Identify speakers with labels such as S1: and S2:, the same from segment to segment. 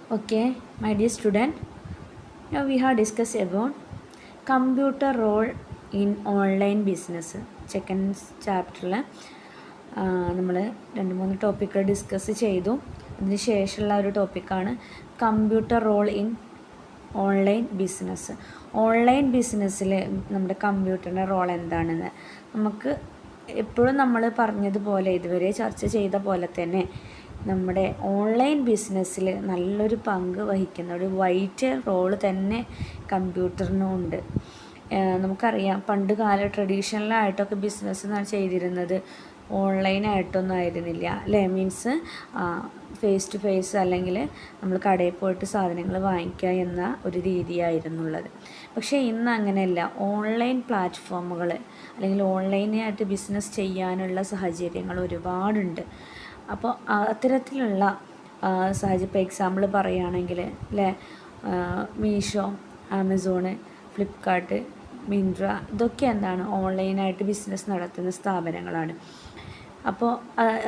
S1: Okay, my dear student, now we have discussed about computer role in online business. Second ചാപ്റ്ററിൽ നമ്മൾ 2-3 ടോപ്പിക്കുകൾ discuss ചെയ്തു. അതിന് ശേഷമുള്ള ഒരു ടോപ്പിക്കാണ് computer role in online business. Online ബിസിനസ്സിൽ നമ്മുടെ കമ്പ്യൂട്ടറിൻ്റെ റോൾ എന്താണെന്ന് നമുക്ക് എപ്പോഴും നമ്മൾ പറഞ്ഞതുപോലെ ഇതുവരെ ചർച്ച ചെയ്ത പോലെ തന്നെ നമ്മുടെ ഓൺലൈൻ ബിസിനസ്സിൽ നല്ലൊരു പങ്ക് വഹിക്കുന്ന ഒരു വൈറ്റ് റോള് തന്നെ കമ്പ്യൂട്ടറിനും ഉണ്ട്. നമുക്കറിയാം പണ്ട് കാലം ട്രഡീഷണലായിട്ടൊക്കെ ബിസിനസ് ചെയ്തിരുന്നത് ഓൺലൈനായിട്ടൊന്നും ആയിരുന്നില്ല അല്ലേ. മീൻസ് ഫേസ് ടു ഫേസ് അല്ലെങ്കിൽ നമ്മൾ കടയിൽ പോയിട്ട് സാധനങ്ങൾ വാങ്ങിക്കുക എന്ന ഒരു രീതിയായിരുന്നുള്ളത്. പക്ഷേ ഇന്ന് അങ്ങനെയല്ല. ഓൺലൈൻ പ്ലാറ്റ്ഫോമുകൾ അല്ലെങ്കിൽ ഓൺലൈനായിട്ട് ബിസിനസ് ചെയ്യാനുള്ള സാഹചര്യങ്ങൾ ഒരുപാടുണ്ട്. അപ്പോൾ അത്തരത്തിലുള്ള സാഹചര്യം ഇപ്പോൾ എക്സാമ്പിൾ പറയുകയാണെങ്കിൽ അല്ലേ, മീഷോ, ആമസോണ്, ഫ്ലിപ്കാർട്ട്, മിൻട്ര ഇതൊക്കെ എന്താണ് ഓൺലൈനായിട്ട് ബിസിനസ് നടത്തുന്ന സ്ഥാപനങ്ങളാണ്. അപ്പോൾ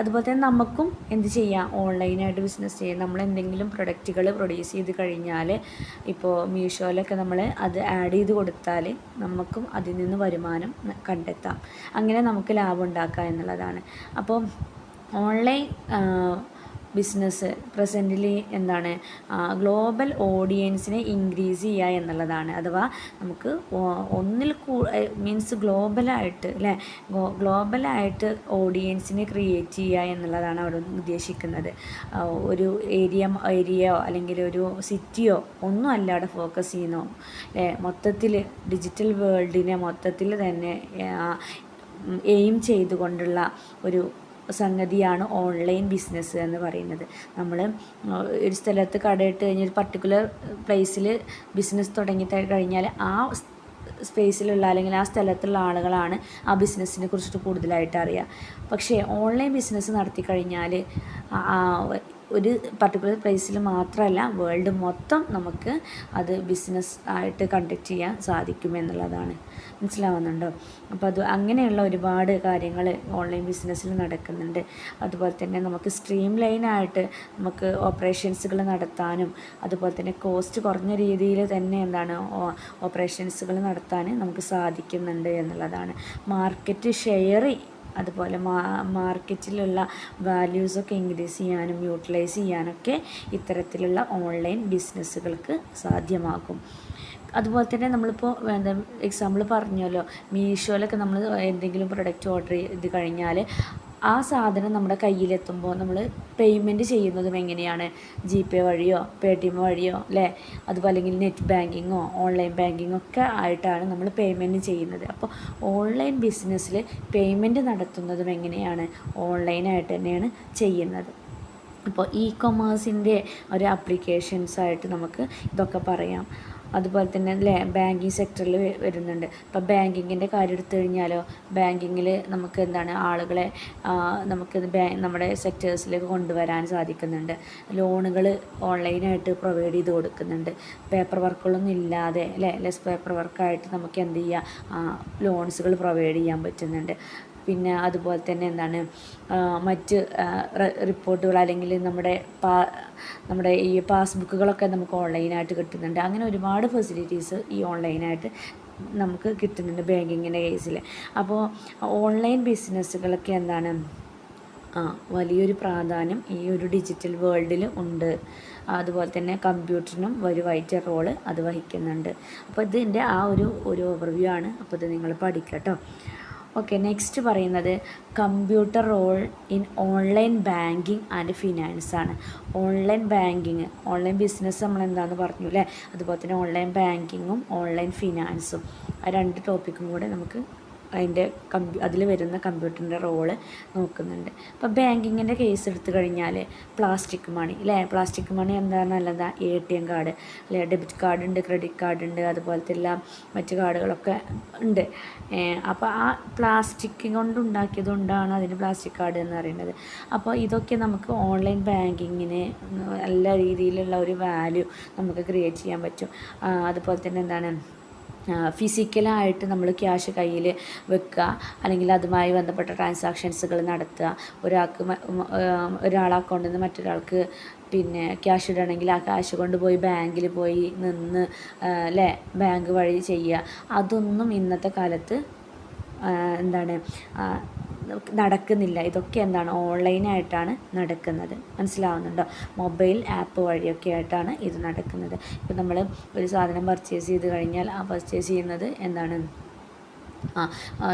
S1: അതുപോലെ തന്നെ നമുക്കും എന്ത് ചെയ്യാം, ഓൺലൈനായിട്ട് ബിസിനസ് ചെയ്യാം. നമ്മൾ എന്തെങ്കിലും പ്രൊഡക്റ്റുകൾ പ്രൊഡ്യൂസ് ചെയ്ത് കഴിഞ്ഞാൽ ഇപ്പോൾ മീഷോയിലൊക്കെ നമ്മൾ അത് ആഡ് ചെയ്ത് കൊടുത്താൽ നമുക്കും അതിൽ നിന്ന് വരുമാനം കണ്ടെത്താം. അങ്ങനെ നമുക്ക് ലാഭം ഉണ്ടാക്കാം എന്നുള്ളതാണ്. അപ്പോൾ ഓൺലൈൻ ബിസിനസ് പ്രസൻ്റ്ലി എന്താണ്, ഗ്ലോബൽ ഓഡിയൻസിനെ ഇൻക്രീസ് ചെയ്യുക എന്നുള്ളതാണ്. അഥവാ നമുക്ക് മീൻസ് ഗ്ലോബലായിട്ട് അല്ലേ, ഗ്ലോബലായിട്ട് ഓഡിയൻസിനെ ക്രിയേറ്റ് ചെയ്യുക എന്നുള്ളതാണ് അവിടെ ഉദ്ദേശിക്കുന്നത്. ഒരു ഏരിയയോ അല്ലെങ്കിൽ ഒരു സിറ്റിയോ ഒന്നും അല്ല അവിടെ ഫോക്കസ് ചെയ്യുന്നു അല്ലേ. മൊത്തത്തിൽ ഡിജിറ്റൽ വേൾഡിനെ മൊത്തത്തിൽ തന്നെ എയിം ചെയ്തുകൊണ്ടുള്ള ഒരു സംഗതിയാണ് ഓൺലൈൻ ബിസിനസ് എന്ന് പറയുന്നത്. നമ്മൾ ഒരു സ്ഥലത്ത് കടയിട്ട് കഴിഞ്ഞ് ഒരു പർട്ടിക്കുലർ പ്ലേസിൽ ബിസിനസ് തുടങ്ങി കഴിഞ്ഞാൽ ആ സ്പേസിലുള്ള അല്ലെങ്കിൽ ആ സ്ഥലത്തുള്ള ആളുകളാണ് ആ ബിസിനസ്സിനെ കുറിച്ചിട്ട് കൂടുതലായിട്ട് അറിയുക. പക്ഷേ ഓൺലൈൻ ബിസിനസ് നടത്തി കഴിഞ്ഞാൽ ഒരു പർട്ടിക്കുലർ പ്ലേസിൽ മാത്രമല്ല, വേൾഡ് മൊത്തം നമുക്ക് അത് ബിസിനസ് ആയിട്ട് കണ്ടക്ട് ചെയ്യാൻ സാധിക്കുമെന്നുള്ളതാണ്. മനസ്സിലാവുന്നുണ്ടോ? അപ്പോൾ അങ്ങനെയുള്ള ഒരുപാട് കാര്യങ്ങൾ ഓൺലൈൻ ബിസിനസ്സിൽ നടക്കുന്നുണ്ട്. അതുപോലെ തന്നെ നമുക്ക് സ്ട്രീം ലൈനായിട്ട് നമുക്ക് ഓപ്പറേഷൻസുകൾ നടത്താനും അതുപോലെ തന്നെ കോസ്റ്റ് കുറഞ്ഞ രീതിയിൽ തന്നെ ഓപ്പറേഷൻസുകൾ നടത്താൻ നമുക്ക് സാധിക്കുന്നുണ്ട് എന്നുള്ളതാണ്. മാർക്കറ്റ് ഷെയർ അതുപോലെ മാർക്കറ്റിലുള്ള വാല്യൂസൊക്കെ ഇൻക്രീസ് ചെയ്യാനും യൂട്ടിലൈസ് ചെയ്യാനൊക്കെ ഇത്തരത്തിലുള്ള ഓൺലൈൻ ബിസിനസ്സുകൾക്ക് സാധ്യമാകും. അതുപോലെ തന്നെ നമ്മളിപ്പോൾ എക്സാമ്പിൾ പറഞ്ഞല്ലോ, മീഷോയിലൊക്കെ നമ്മൾ എന്തെങ്കിലും പ്രൊഡക്റ്റ് ഓർഡർ ചെയ്ത് കഴിഞ്ഞാൽ ആ സാധനം നമ്മുടെ കയ്യിലെത്തുമ്പോൾ നമ്മൾ പേയ്മെൻറ്റ് ചെയ്യുന്നതും എങ്ങനെയാണ്, GPay വഴിയോ Paytm വഴിയോ അല്ലേ, അതുപോലെ അല്ലെങ്കിൽ നെറ്റ് ബാങ്കിങ്ങോ ഓൺലൈൻ ബാങ്കിങ്ങോ ഒക്കെ ആയിട്ടാണ് നമ്മൾ പേയ്മെൻറ്റ് ചെയ്യുന്നത്. അപ്പോൾ ഓൺലൈൻ ബിസിനസ്സിൽ പേയ്മെൻറ്റ് നടത്തുന്നതും എങ്ങനെയാണ്, ഓൺലൈനായിട്ട് തന്നെയാണ് ചെയ്യുന്നത്. അപ്പോൾ കൊമേഴ്സിൻ്റെ ഒരു ആപ്ലിക്കേഷൻസായിട്ട് നമുക്ക് ഇതൊക്കെ പറയാം. അതുപോലെ തന്നെ അല്ലേ ബാങ്കിങ് സെക്ടറിൽ വരുന്നുണ്ട്. ഇപ്പോൾ ബാങ്കിങ്ങിൻ്റെ കാര്യം എടുത്തു കഴിഞ്ഞാലോ, ബാങ്കിങ്ങിൽ നമുക്ക് ആളുകളെ നമുക്കിത് നമ്മുടെ സെക്ടേഴ്സിലേക്ക് കൊണ്ടുവരാൻ സാധിക്കുന്നുണ്ട്. ലോണുകൾ ഓൺലൈനായിട്ട് പ്രൊവൈഡ് ചെയ്ത് കൊടുക്കുന്നുണ്ട്. പേപ്പർ വർക്കുകളൊന്നും ഇല്ലാതെ അല്ലേ, ലെസ് പേപ്പർ വർക്കായിട്ട് നമുക്ക് എന്ത് ചെയ്യുക, ലോൺസുകൾ പ്രൊവൈഡ് ചെയ്യാൻ പറ്റുന്നുണ്ട്. പിന്നെ അതുപോലെ തന്നെ മറ്റ് റിപ്പോർട്ടുകൾ അല്ലെങ്കിൽ നമ്മുടെ ഈ പാസ്ബുക്കുകളൊക്കെ നമുക്ക് ഓൺലൈനായിട്ട് കിട്ടുന്നുണ്ട്. അങ്ങനെ ഒരുപാട് ഫെസിലിറ്റീസ് ഈ ഓൺലൈനായിട്ട് നമുക്ക് കിട്ടുന്നുണ്ട് ബാങ്കിങ്ങിൻ്റെ കേസിൽ. അപ്പോൾ ഓൺലൈൻ ബിസിനസ്സുകളൊക്കെ വലിയൊരു പ്രാധാന്യം ഈ ഒരു ഡിജിറ്റൽ വേൾഡിൽ ഉണ്ട്. അതുപോലെ തന്നെ കമ്പ്യൂട്ടറിനും ഒരു വൈറ്റ് റോള് അത് വഹിക്കുന്നുണ്ട്. അപ്പോൾ ഇതിൻ്റെ ഒരു ഓവർവ്യൂ ആണ്. അപ്പോൾ ഇത് നിങ്ങൾ പഠിക്കട്ടോ. ഓക്കെ, നെക്സ്റ്റ് പറയുന്നത് computer role in online banking and finance ആണ്. ഓൺലൈൻ ബാങ്കിങ്, ഓൺലൈൻ ബിസിനസ് നമ്മൾ എന്താണെന്ന് പറഞ്ഞു അല്ലേ. അതുപോലെ തന്നെ ഓൺലൈൻ ബാങ്കിങ്ങും ഓൺലൈൻ ഫിനാൻസും ആ 2 ടോപ്പിക്കും കൂടെ നമുക്ക് അതിൽ വരുന്ന കമ്പ്യൂട്ടറിൻ്റെ റോള് നോക്കുന്നുണ്ട്. ഇപ്പോൾ ബാങ്കിങ്ങിൻ്റെ കേസ് എടുത്തു കഴിഞ്ഞാൽ പ്ലാസ്റ്റിക് മണി അല്ലേ, പ്ലാസ്റ്റിക് മണി നല്ലതാ ATM കാർഡ് അല്ലേ, ഡെബിറ്റ് കാർഡ് ഉണ്ട്, ക്രെഡിറ്റ് കാർഡ് ഉണ്ട്, അതുപോലത്തെ എല്ലാം മറ്റ് കാർഡുകളൊക്കെ ഉണ്ട്. അപ്പോൾ ആ പ്ലാസ്റ്റിക് കൊണ്ടുണ്ടാക്കിയതുകൊണ്ടാണ് അതിന് പ്ലാസ്റ്റിക് കാർഡ് എന്ന് പറയുന്നത്. അപ്പോൾ ഇതൊക്കെ നമുക്ക് ഓൺലൈൻ ബാങ്കിങ്ങിന് നല്ല രീതിയിലുള്ള ഒരു വാല്യൂ നമുക്ക് ക്രിയേറ്റ് ചെയ്യാൻ പറ്റും. അതുപോലെ തന്നെ ഫിസിക്കലായിട്ട് നമ്മൾ ക്യാഷ് കയ്യിൽ വെക്കുക, അല്ലെങ്കിൽ അതുമായി ബന്ധപ്പെട്ട ട്രാൻസാക്ഷൻസുകൾ നടത്തുക. ഒരാളെ അക്കൗണ്ടിൽ നിന്ന് മറ്റൊരാൾക്ക് പിന്നെ ക്യാഷ് ഇടണമെങ്കിൽ ആ ക്യാഷ് കൊണ്ടുപോയി ബാങ്കിൽ പോയി നിന്ന് അല്ലേ ബാങ്ക് വഴി ചെയ്യുക. അതൊന്നും ഇന്നത്തെ കാലത്ത് എന്താണ് നടക്കുന്നില്ല. ഇതൊക്കെ എന്താണ് ഓൺലൈനായിട്ടാണ് നടക്കുന്നത്. മനസ്സിലാവുന്നുണ്ടോ? മൊബൈൽ ആപ്പ് വഴിയൊക്കെ ആയിട്ടാണ് ഇത് നടക്കുന്നത്. ഇപ്പോൾ നമ്മൾ ഒരു സാധനം പർച്ചേസ് ചെയ്ത് കഴിഞ്ഞാൽ ആ പർച്ചേസ് ചെയ്യുന്നത് എന്താണ്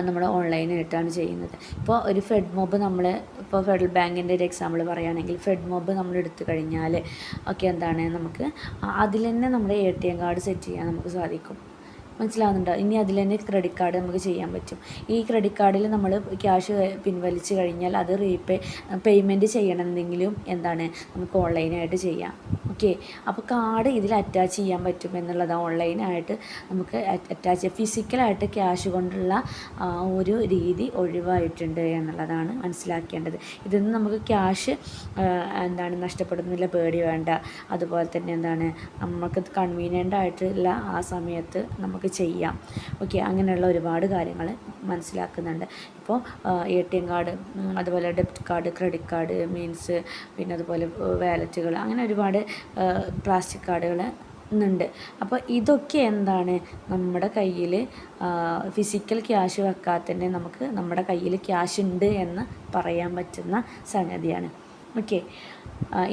S1: നമ്മൾ ഓൺലൈനായിട്ടാണ് ചെയ്യുന്നത്. ഇപ്പോൾ ഒരു ഫെഡ് മോബ് ഇപ്പോൾ ഫെഡറൽ ബാങ്കിൻ്റെ ഒരു എക്സാമ്പിൾ പറയുകയാണെങ്കിൽ ഫെഡ് മോബ് നമ്മൾ എടുത്തു കഴിഞ്ഞാൽ ഒക്കെ എന്താണ് നമുക്ക് അതിൽ തന്നെ നമ്മുടെ ATM കാർഡ് സെറ്റ് ചെയ്യാൻ നമുക്ക് സാധിക്കും. മനസ്സിലാവുന്നുണ്ടോ? ഇനി അതിൽ തന്നെ ക്രെഡിറ്റ് കാർഡ് നമുക്ക് ചെയ്യാൻ പറ്റും. ഈ ക്രെഡിറ്റ് കാർഡിൽ നമ്മൾ ക്യാഷ് പിൻവലിച്ച് കഴിഞ്ഞാൽ അത് പേയ്മെൻറ്റ് ചെയ്യണമെന്നെങ്കിലും എന്താണ് നമുക്ക് ഓൺലൈനായിട്ട് ചെയ്യാം. ഓക്കെ, അപ്പോൾ കാർഡ് ഇതിൽ അറ്റാച്ച് ചെയ്യാൻ പറ്റും എന്നുള്ളതാണ്. ഓൺലൈനായിട്ട് നമുക്ക് അറ്റാച്ച് ഫിസിക്കലായിട്ട് ക്യാഷ് കൊണ്ടുള്ള ഒരു രീതി ഒഴിവായിട്ടുണ്ട് എന്നുള്ളതാണ് മനസ്സിലാക്കേണ്ടത്. ഇതിൽ നമുക്ക് ക്യാഷ് നഷ്ടപ്പെടുന്നില്ല, പേടി വേണ്ട. അതുപോലെ തന്നെ നമുക്ക് കൺവീനിയൻ്റ് ആയിട്ടുള്ള ആ സമയത്ത് നമുക്ക് ചെയ്യാം. ഓക്കെ, അങ്ങനെയുള്ള ഒരുപാട് കാര്യങ്ങൾ മനസ്സിലാക്കുന്നുണ്ട്. ഇപ്പോൾ ATM കാർഡ്, അതുപോലെ debit card, credit card means, പിന്നെ അതുപോലെ വാലറ്റുകൾ, അങ്ങനെ ഒരുപാട് പ്ലാസ്റ്റിക് കാർഡുകൾ ഉണ്ട്. അപ്പോൾ ഇതൊക്കെ നമ്മുടെ കയ്യിൽ ഫിസിക്കൽ ക്യാഷ് വെക്കാതെ തന്നെ നമുക്ക് നമ്മുടെ കയ്യിൽ ക്യാഷ് ഉണ്ട് എന്ന് പറയാൻ പറ്റുന്ന സംഗതിയാണ്. ഓക്കെ,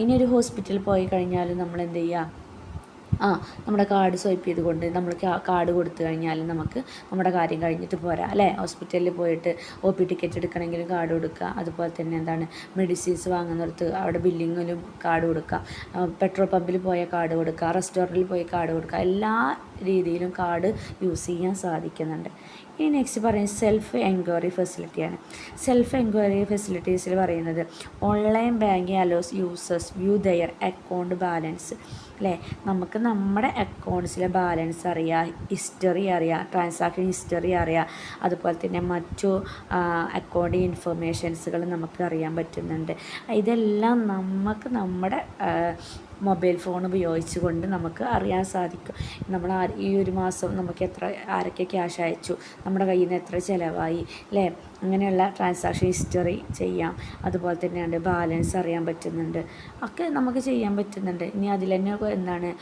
S1: ഇനി ഒരു ഹോസ്പിറ്റലിൽ പോയി കഴിഞ്ഞാൽ നമ്മൾ എന്ത് ചെയ്യുക? നമ്മുടെ കാർഡ് സ്വൈപ്പ് ചെയ്തുകൊണ്ട് നമ്മൾ കാർഡ് കൊടുത്തു കഴിഞ്ഞാൽ നമുക്ക് നമ്മുടെ കാര്യം കഴിഞ്ഞിട്ട് പോരാ അല്ലേ? ഹോസ്പിറ്റലിൽ പോയിട്ട് OP ടിക്കറ്റ് എടുക്കണമെങ്കിലും കാർഡ് കൊടുക്കുക. അതുപോലെ തന്നെ മെഡിസിൻസ് വാങ്ങുന്നിടത്ത് അവിടെ ബില്ലിങ്ങിലും കാർഡ് കൊടുക്കുക. പെട്രോൾ പമ്പിൽ പോയ കാർഡ് കൊടുക്കുക, റെസ്റ്റോറൻറ്റിൽ പോയി കാർഡ് കൊടുക്കുക. എല്ലാ രീതിയിലും കാർഡ് യൂസ് ചെയ്യാൻ സാധിക്കുന്നുണ്ട്. ഇനി നെക്സ്റ്റ് പറയുന്നത് സെൽഫ് എൻക്വയറി ഫെസിലിറ്റിയാണ്. സെൽഫ് എൻക്വയറി ഫെസിലിറ്റീസിൽ പറയുന്നത് online banking allows users view their account balance അല്ലേ? നമുക്ക് നമ്മുടെ അക്കൗണ്ട്സിലെ ബാലൻസ് അറിയാം, ഹിസ്റ്ററി അറിയാം, ട്രാൻസാക്ഷൻ ഹിസ്റ്ററി അറിയാം. അതുപോലെ തന്നെ മറ്റു അക്കൗണ്ട് ഇൻഫർമേഷൻസുകൾ നമുക്ക് അറിയാൻ പറ്റുന്നുണ്ട്. ഇതെല്ലാം നമുക്ക് നമ്മുടെ മൊബൈൽ ഫോൺ ഉപയോഗിച്ചുകൊണ്ട് നമുക്ക് അറിയാൻ സാധിക്കും. നമ്മൾ ഈ ഒരു മാസം നമുക്ക് ആരൊക്കെ ക്യാഷ് അയച്ചു, നമ്മുടെ കയ്യിൽ നിന്ന് എത്ര ചിലവായി അല്ലേ? അങ്ങനെയുള്ള ട്രാൻസാക്ഷൻ ഹിസ്റ്ററി ചെയ്യാം. അതുപോലെ തന്നെയാണ് ബാലൻസ് അറിയാൻ പറ്റുന്നുണ്ട്, ഒക്കെ നമുക്ക് ചെയ്യാൻ പറ്റുന്നുണ്ട്. ഇനി അതിൽ തന്നെ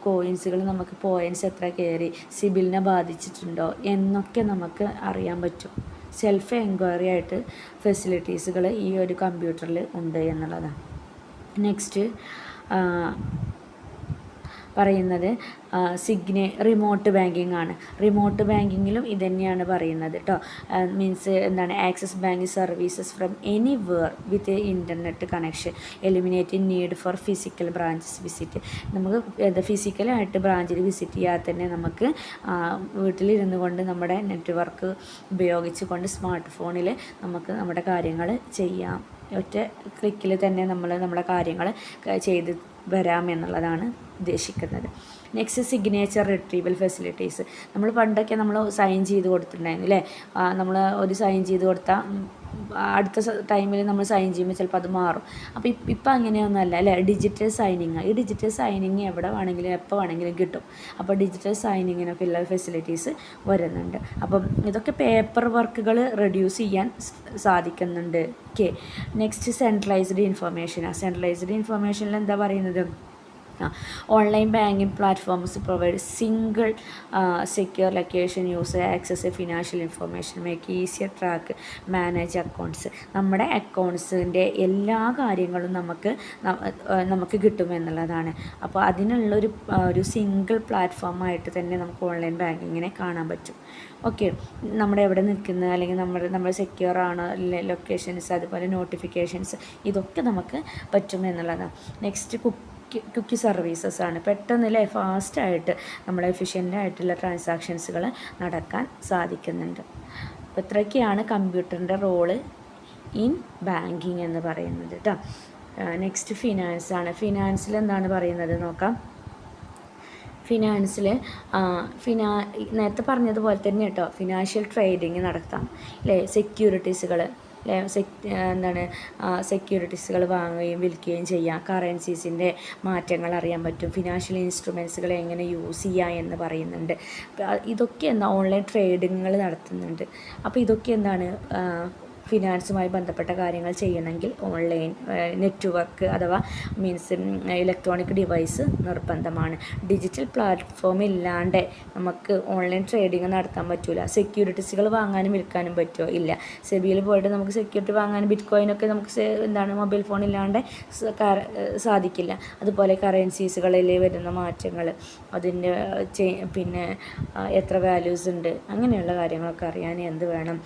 S1: കോയിൻസുകൾ നമുക്ക് പോയിൻറ്റ്സ് എത്ര കയറി, സിബിലിനെ ബാധിച്ചിട്ടുണ്ടോ എന്നൊക്കെ നമുക്ക് അറിയാൻ പറ്റും. സെൽഫ് എൻക്വയറി ആയിട്ട് ഫെസിലിറ്റീസുകൾ ഈ ഒരു കമ്പ്യൂട്ടറിൽ ഉണ്ട് എന്നുള്ളതാണ്. നെക്സ്റ്റ് പറയുന്നത് റിമോട്ട് ബാങ്കിങ് ആണ്. റിമോട്ട് ബാങ്കിങ്ങിലും ഇതുതന്നെയാണ് പറയുന്നത് കേട്ടോ. Means access banking services from anywhere with internet connection eliminating need for physical branches visit. നമുക്ക് ഫിസിക്കലായിട്ട് ബ്രാഞ്ചിൽ വിസിറ്റ് ചെയ്യാതെ തന്നെ നമുക്ക് വീട്ടിലിരുന്നു കൊണ്ട് നമ്മുടെ നെറ്റ്വർക്ക് ഉപയോഗിച്ചുകൊണ്ട് സ്മാർട്ട് ഫോണിൽ നമുക്ക് നമ്മുടെ കാര്യങ്ങൾ ചെയ്യാം. ഒറ്റ ക്ലിക്കിൽ തന്നെ നമ്മുടെ കാര്യങ്ങൾ ചെയ്ത് വരാമെന്നുള്ളതാണ് ഉദ്ദേശിക്കുന്നത്. Next signature retrieval facilities. നമ്മൾ പണ്ടൊക്കെ സൈൻ ചെയ്ത് കൊടുത്തിട്ടുണ്ടായിരുന്നു അല്ലേ? നമ്മൾ ഒരു സൈൻ ചെയ്ത് കൊടുത്താൽ അടുത്ത ടൈമിൽ നമ്മൾ സൈൻ ചെയ്യുമ്പോൾ ചിലപ്പോൾ അത് മാറും. അപ്പോൾ ഇപ്പം അങ്ങനെയൊന്നുമല്ല അല്ലേ? Digital signing. ഈ ഡിജിറ്റൽ സൈനിങ് എവിടെ വേണമെങ്കിലും എപ്പോൾ വേണമെങ്കിലും കിട്ടും. അപ്പോൾ ഡിജിറ്റൽ സൈനിങ്ങിനൊക്കെ ഉള്ള ഫെസിലിറ്റീസ് വരുന്നുണ്ട്. അപ്പം ഇതൊക്കെ പേപ്പർ വർക്കുകൾ റെഡ്യൂസ് ചെയ്യാൻ സാധിക്കുന്നുണ്ട്. ഓക്കെ, നെക്സ്റ്റ് സെൻട്രലൈസ്ഡ് ഇൻഫർമേഷനാണ്. സെൻട്രലൈസ്ഡ് ഇൻഫർമേഷനിൽ എന്താ പറയുന്നത്? Online banking platforms provide single secure location user access financial information make easier track manage accounts. നമ്മുടെ അക്കൗണ്ട്സിൻ്റെ എല്ലാ കാര്യങ്ങളും നമുക്ക് കിട്ടുമെന്നുള്ളതാണ്. അപ്പോൾ അതിനുള്ളൊരു സിംഗിൾ പ്ലാറ്റ്ഫോമായിട്ട് തന്നെ നമുക്ക് ഓൺലൈൻ ബാങ്കിങ്ങിനെ കാണാൻ പറ്റും. ഓക്കെ, നമ്മുടെ എവിടെ നിൽക്കുന്നത് അല്ലെങ്കിൽ നമ്മൾ സെക്യൂർ ആണോ ലൊക്കേഷൻസ്, അതുപോലെ നോട്ടിഫിക്കേഷൻസ്, ഇതൊക്കെ നമുക്ക് പറ്റുമെന്നുള്ളതാണ്. നെക്സ്റ്റ് ക്വിക്ക് സർവീസസ് ആണ്. പെട്ടെന്ന് ഫാസ്റ്റായിട്ട് നമ്മൾ എഫിഷ്യൻ്റായിട്ടുള്ള ട്രാൻസാക്ഷൻസുകൾ നടക്കാൻ സാധിക്കുന്നുണ്ട്. അപ്പോൾ ഇത്രയൊക്കെയാണ് കമ്പ്യൂട്ടറിൻ്റെ റോള് ഇൻ ബാങ്കിങ് എന്ന് പറയുന്നത് കേട്ടോ. നെക്സ്റ്റ് ഫിനാൻസ് ആണ്. ഫിനാൻസിൽ എന്താണ് പറയുന്നത് നോക്കാം. ഫിനാൻസിൽ നേരത്തെ പറഞ്ഞതുപോലെ തന്നെ കേട്ടോ, ഫിനാൻഷ്യൽ ട്രേഡിങ് നടത്താം അല്ലേ? സെക്യൂരിറ്റീസുകൾ എന്താണ് സെക്യൂരിറ്റീസുകൾ വാങ്ങുകയും വിൽക്കുകയും ചെയ്യാം, കറൻസീസിൻ്റെ മാറ്റങ്ങൾ അറിയാൻ പറ്റും, ഫിനാൻഷ്യൽ ഇൻസ്ട്രുമെൻസുകൾ എങ്ങനെ യൂസ് ചെയ്യുക എന്ന് പറയുന്നുണ്ട്. ഇതൊക്കെ എന്താ ഓൺലൈൻ ട്രേഡിങ്ങുകൾ നടത്തുന്നുണ്ട്. അപ്പോൾ ഇതൊക്കെ എന്താണ് ഫിനാൻസുമായി ബന്ധപ്പെട്ട കാര്യങ്ങൾ ചെയ്യണമെങ്കിൽ ഓൺലൈൻ നെറ്റ്വർക്ക് അഥവാ മീൻസ് ഇലക്ട്രോണിക് ഡിവൈസ് നിർബന്ധമാണ്. ഡിജിറ്റൽ പ്ലാറ്റ്ഫോം ഇല്ലാണ്ട് നമുക്ക് ഓൺലൈൻ ട്രേഡിങ് നടത്താൻ പറ്റില്ല. സെക്യൂരിറ്റീസുകൾ വാങ്ങാനും വിൽക്കാനും പറ്റുമോ? ഇല്ല. സെബിയിൽ പോയിട്ട് നമുക്ക് സെക്യൂരിറ്റി വാങ്ങാനും ബിറ്റ് കോയിനൊക്കെ നമുക്ക് മൊബൈൽ ഫോൺ ഇല്ലാണ്ട് സാധിക്കില്ല. അതുപോലെ കറൻസീസുകളിൽ വരുന്ന മാറ്റങ്ങൾ, അതിൻ്റെ പിന്നെ എത്ര വാല്യൂസ് ഉണ്ട്, അങ്ങനെയുള്ള കാര്യങ്ങളൊക്കെ അറിയാൻ എന്ത് വേണം?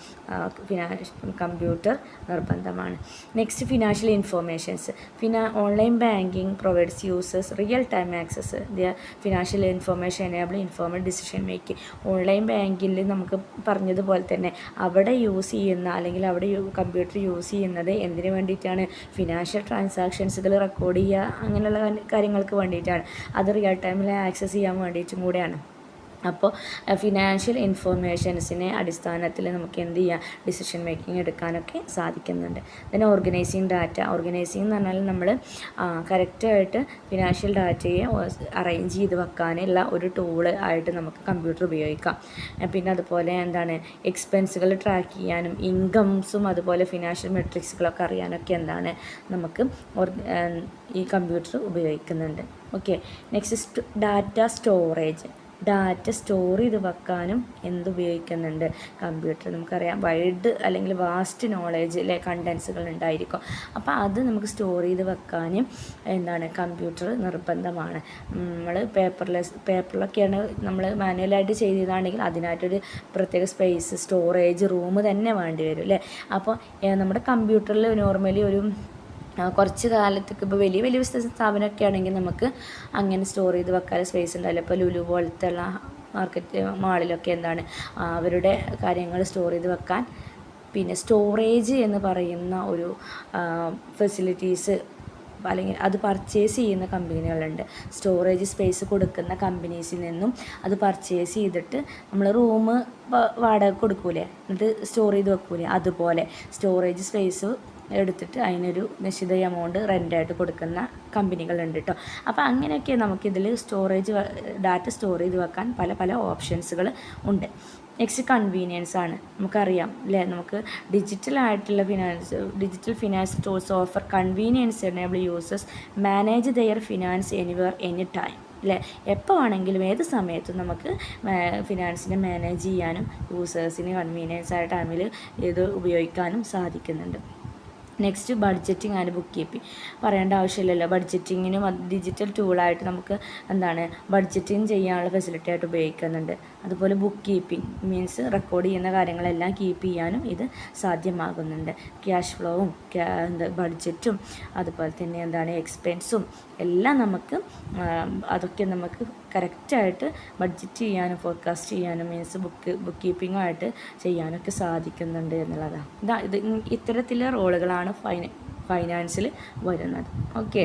S1: കമ്പ്യൂട്ടർ നിർബന്ധമാണ്. Next financial informations. Online banking provides users real time access financial information enable informed decision making. Online ബാങ്കിൽ നമുക്ക് പറഞ്ഞതുപോലെ തന്നെ അവിടെ യൂസ് ചെയ്യുന്ന അല്ലെങ്കിൽ അവിടെ കമ്പ്യൂട്ടർ യൂസ് ചെയ്യുന്നത് എന്തിനു വേണ്ടിയിട്ടാണ്? ഫിനാൻഷ്യൽ ട്രാൻസാക്ഷൻസുകൾ റെക്കോർഡ് ചെയ്യുക, അങ്ങനെയുള്ള കാര്യങ്ങൾക്ക് വേണ്ടിയിട്ടാണ്. അത് റിയൽ ടൈമിൽ ആക്സസ് ചെയ്യാൻ വേണ്ടിയിട്ടും കൂടെയാണ്. അപ്പോൾ ഫിനാൻഷ്യൽ ഇൻഫോർമേഷൻസിനെ അടിസ്ഥാനത്തിൽ നമുക്ക് എന്ത് ചെയ്യാം? ഡിസിഷൻ മേക്കിംഗ് എടുക്കാനൊക്കെ സാധിക്കുന്നുണ്ട്. പിന്നെ ഓർഗനൈസിങ് ഡാറ്റ. ഓർഗനൈസിങ് എന്ന് പറഞ്ഞാൽ നമ്മൾ കറക്റ്റായിട്ട് ഫിനാൻഷ്യൽ ഡാറ്റയെ അറേഞ്ച് ചെയ്ത് വെക്കാനുള്ള ഒരു ടൂള് ആയിട്ട് നമുക്ക് കമ്പ്യൂട്ടർ ഉപയോഗിക്കാം. പിന്നെ അതുപോലെ എന്താണ് എക്സ്പെൻസുകൾ ട്രാക്ക് ചെയ്യാനും ഇൻകംസും അതുപോലെ ഫിനാൻഷ്യൽ മെട്രിക്സുകളൊക്കെ അറിയാനൊക്കെ എന്താണ് നമുക്ക് ഈ കമ്പ്യൂട്ടർ ഉപയോഗിക്കുന്നുണ്ട്. Okay. Next data storage. Data store ചെയ്ത് വെക്കാനും എന്തുപയോഗിക്കുന്നുണ്ട്? കമ്പ്യൂട്ടർ. നമുക്കറിയാം വൈഡ് അല്ലെങ്കിൽ വാസ്റ്റ് നോളേജിലെ കണ്ടൻസുകൾ ഉണ്ടായിരിക്കും. അപ്പോൾ അത് നമുക്ക് സ്റ്റോർ ചെയ്ത് വെക്കാനും എന്താണ് കമ്പ്യൂട്ടർ നിർബന്ധമാണ്. നമ്മൾ പേപ്പറിലൊക്കെയാണ് നമ്മൾ മാനുവലായിട്ട് ചെയ്തതാണെങ്കിൽ അതിനായിട്ടൊരു പ്രത്യേക സ്പേസ് സ്റ്റോറേജ് റൂം തന്നെ വേണ്ടി വരും അല്ലേ. അപ്പോൾ നമ്മുടെ കമ്പ്യൂട്ടറിൽ നോർമലി ഒരു കുറച്ച് കാലത്തേക്ക് ഇപ്പോൾ വലിയ വലിയ ബിസിനസ് സ്ഥാപനമൊക്കെ ആണെങ്കിൽ നമുക്ക് അങ്ങനെ സ്റ്റോർ ചെയ്ത് വെക്കാൻ സ്പേസ് ഉണ്ടാവില്ല. ഇപ്പോൾ ലുലു പോലത്തെ ഉള്ള മാളിലൊക്കെ എന്താണ് അവരുടെ കാര്യങ്ങൾ സ്റ്റോർ ചെയ്ത് വെക്കാൻ പിന്നെ സ്റ്റോറേജ് എന്ന് പറയുന്ന ഒരു ഫെസിലിറ്റീസ് അല്ലെങ്കിൽ അത് പർച്ചേസ് ചെയ്യുന്ന കമ്പനികളുണ്ട്. സ്റ്റോറേജ് സ്പേസ് കൊടുക്കുന്ന കമ്പനീസിൽ നിന്നും അത് പർച്ചേസ് ചെയ്തിട്ട് നമ്മൾ റൂം വാടക കൊടുക്കൂലേ, എന്നിട്ട് സ്റ്റോർ ചെയ്ത് വെക്കൂലേ, അതുപോലെ സ്റ്റോറേജ് സ്പേസ് എടുത്തിട്ട് അതിനൊരു നിശ്ചിത എമൗണ്ട് റെൻ്റായിട്ട് കൊടുക്കുന്ന കമ്പനികളുണ്ട് കേട്ടോ. അപ്പോൾ അങ്ങനെയൊക്കെ നമുക്കിതിൽ ഡാറ്റ സ്റ്റോർ ചെയ്ത് വെക്കാൻ പല പല ഓപ്ഷൻസുകൾ ഉണ്ട്. നെക്സ്റ്റ് കൺവീനിയൻസ് ആണ്. നമുക്കറിയാം അല്ലേ, നമുക്ക് digital finance tools offer convenience enable users manage their finance anywhere any time അല്ലേ. എപ്പോൾ വേണമെങ്കിലും ഏത് സമയത്തും നമുക്ക് ഫിനാൻസിനെ മാനേജ് ചെയ്യാനും യൂസേഴ്സിന് കൺവീനിയൻസ് ആയ ടൈമിൽ ഇത് ഉപയോഗിക്കാനും സാധിക്കുന്നുണ്ട്. Next budgeting and book keeping. പറയേണ്ട ആവശ്യമില്ലല്ലോ. ബഡ്ജറ്റിങ്ങിനും ഡിജിറ്റൽ ടൂളായിട്ട് നമുക്ക് എന്താണ് ബഡ്ജറ്റിംഗ് ചെയ്യാനുള്ള ഫെസിലിറ്റി ആയിട്ട് ഉപയോഗിക്കുന്നുണ്ട്. അതുപോലെ ബുക്ക് കീപ്പിംഗ് മീൻസ് റെക്കോർഡ് ചെയ്യുന്ന കാര്യങ്ങളെല്ലാം കീപ്പ് ചെയ്യാനും ഇത് സാധ്യമാകുന്നുണ്ട്. ക്യാഷ് ഫ്ലോവും ബഡ്ജറ്റും അതുപോലെ തന്നെ എന്താണ് എക്സ്പെൻസും എല്ലാം നമുക്ക് അതൊക്കെ നമുക്ക് കറക്റ്റായിട്ട് ബഡ്ജറ്റ് ചെയ്യാനും ഫോർകാസ്റ്റ് ചെയ്യാനും മീൻസ് ബുക്ക് കീപ്പിങ്ങുമായിട്ട് ചെയ്യാനൊക്കെ സാധിക്കുന്നുണ്ട് എന്നുള്ളതാണ്. ഇത്തരത്തിലുള്ള റോളുകളാണ് ഫൈനാൻസിൽ വരുന്നത്. ഓക്കെ.